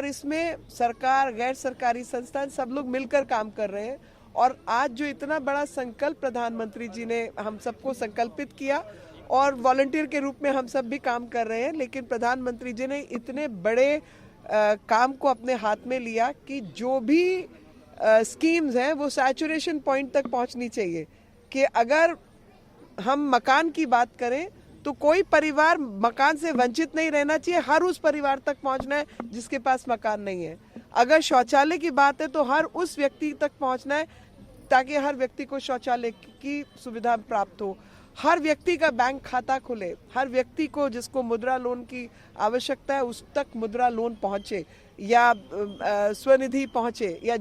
और इसमें सरकार, गैर सरकारी संस्थान सब लोग मिलकर काम कर रहे हैं। और आज जो इतना बड़ा संकल्प प्रधानमंत्री जी ने हम सबको संकल्पित किया, और वॉलंटियर के रूप में हम सब भी काम कर रहे हैं, लेकिन प्रधानमंत्री जी ने इतने बड़े काम को अपने हाथ में लिया कि जो भी स्कीम्स हैं वो सैचुरेशन पॉइंट तक पहुंचनी चाहिए। कि अगर हम मकान की बात करें तो कोई परिवार मकान से वंचित नहीं रहना चाहिए, हर उस परिवार तक पहुंचना है जिसके पास मकान नहीं है। अगर शौचालय की बात है तो हर उस व्यक्ति तक पहुंचना है ताकि हर व्यक्ति को शौचालय की सुविधा प्राप्त हो। हर व्यक्ति का बैंक खाता खुले, हर व्यक्ति को जिसको मुद्रा लोन की आवश्यकता है उस तक मुद्रा लोन पहुंचे, या स्वनिधि पहुंचे, या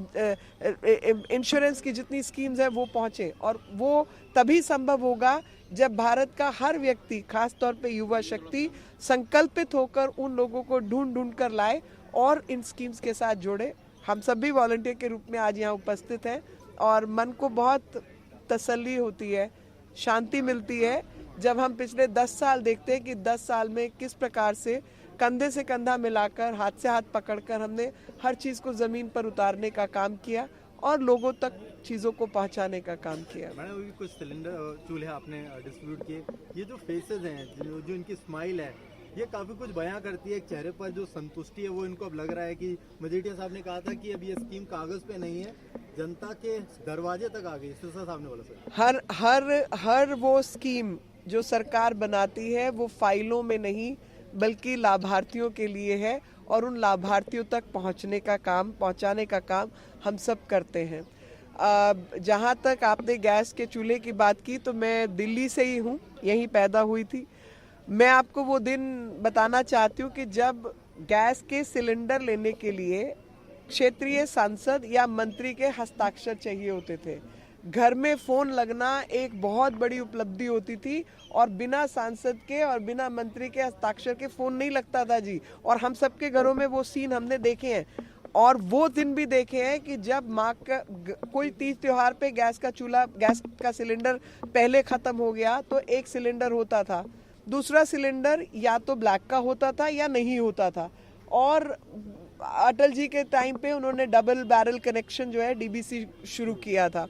इंश्योरेंस की जितनी स्कीम्स है वो पहुंचे। और वो तभी संभव होगा जब भारत का हर व्यक्ति, खास तौर पे युवा शक्ति, संकल्पित होकर उन लोगों को ढूंढ कर लाए और इन स्कीम्स के साथ जोड़े। हम सब भी वॉलंटियर के रूप में आज यहाँ उपस्थित हैं और मन को बहुत तसल्ली होती है, शांति मिलती है जब हम पिछले 10 साल देखते हैं कि 10 साल में किस प्रकार से कंधे से कंधा मिलाकर, हाथ से हाथ पकड़कर हमने हर चीज़ को ज़मीन पर उतारने का काम किया और लोगों तक चीज़ों को पहुंचाने का काम किया। मैडम, अभी कुछ सिलेंडर चूल्हे आपने डिस्ट्रीब्यूट किए, ये जो फेसेस हैं, जो इनकी स्माइल है, ये काफ़ी कुछ बयां करती है। एक चेहरे पर जो संतुष्टि है वो इनको अब लग रहा है कि मजीठिया साहब ने कहा था कि अब ये स्कीम कागज़ पे नहीं है, जनता के दरवाजे तक आ गई। सिरसा साहब ने बोला सर, हर वो स्कीम जो सरकार बनाती है वो फाइलों में नहीं बल्कि लाभार्थियों के लिए है, और उन लाभार्थियों तक पहुंचाने का काम हम सब करते हैं। जहां तक आपने गैस के चूल्हे की बात की तो मैं दिल्ली से ही हूं, यहीं पैदा हुई थी। मैं आपको वो दिन बताना चाहती हूँ कि जब गैस के सिलेंडर लेने के लिए क्षेत्रीय सांसद या मंत्री के हस्ताक्षर चाहिए होते थे। घर में फ़ोन लगना एक बहुत बड़ी उपलब्धि होती थी, और बिना सांसद के और बिना मंत्री के हस्ताक्षर के फ़ोन नहीं लगता था जी। और हम सबके घरों में वो सीन हमने देखे हैं, और वो दिन भी देखे हैं कि जब कोई तीज त्योहार पे गैस का सिलेंडर पहले ख़त्म हो गया तो एक सिलेंडर होता था, दूसरा सिलेंडर या तो ब्लैक का होता था या नहीं होता था। और अटल जी के टाइम पे उन्होंने डबल बैरल कनेक्शन जो है डीबीसी शुरू किया था,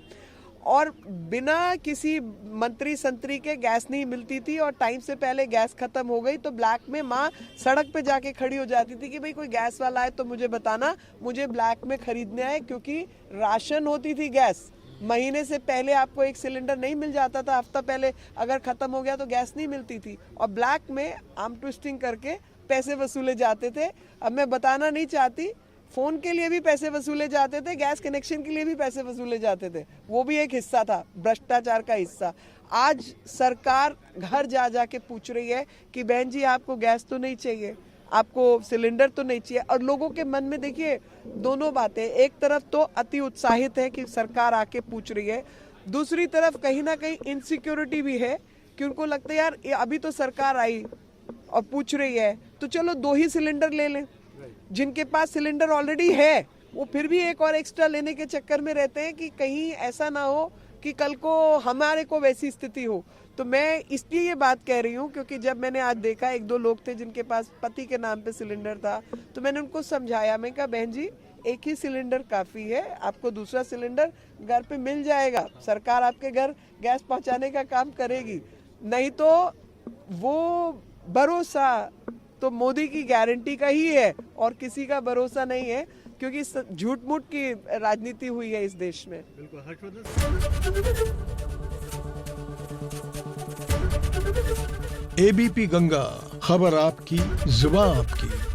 और बिना किसी मंत्री संतरी के गैस नहीं मिलती थी, और टाइम से पहले गैस खत्म हो गई तो ब्लैक में माँ सड़क पे जाके खड़ी हो जाती थी कि भाई कोई गैस वाला है तो मुझे बताना, मुझे ब्लैक में खरीदने आए, क्योंकि राशन होती थी गैस। महीने से पहले आपको एक सिलेंडर नहीं मिल जाता था, हफ्ता पहले अगर खत्म हो गया तो गैस नहीं मिलती थी, और ब्लैक में आर्म ट्विस्टिंग करके पैसे वसूले जाते थे। अब मैं बताना नहीं चाहती, फोन के लिए भी पैसे वसूले जाते थे, गैस कनेक्शन के लिए भी पैसे वसूले जाते थे, वो भी एक हिस्सा था, भ्रष्टाचार का हिस्सा। आज सरकार घर जा के पूछ रही है कि बहन जी आपको गैस तो नहीं चाहिए, आपको सिलेंडर तो नहीं चाहिए। और लोगों के मन में देखिए दोनों बातें, एक तरफ तो अति उत्साहित है कि सरकार आके पूछ रही है, दूसरी तरफ कहीं ना कहीं इनसिक्योरिटी भी है कि उनको लगता है यार अभी तो सरकार आई और पूछ रही है तो चलो 2 ही सिलेंडर ले लें। जिनके पास सिलेंडर ऑलरेडी है वो फिर भी एक और एक्स्ट्रा लेने के चक्कर में रहते हैं कि कहीं ऐसा ना हो कि कल को हमारे को वैसी स्थिति हो। तो मैं इसलिए ये बात कह रही हूँ क्योंकि जब मैंने आज देखा 1-2 लोग थे जिनके पास पति के नाम पे सिलेंडर था, तो मैंने उनको समझाया, मैं कहा बहन जी एक ही सिलेंडर काफ़ी है, आपको दूसरा सिलेंडर घर पे मिल जाएगा, सरकार आपके घर गैस पहुँचाने का काम करेगी। नहीं तो वो भरोसा तो मोदी की गारंटी का ही है और किसी का भरोसा नहीं है, क्योंकि झूठ मूठ की राजनीति हुई है इस देश में। एबीपी गंगा, खबर आपकी, जुबान आपकी।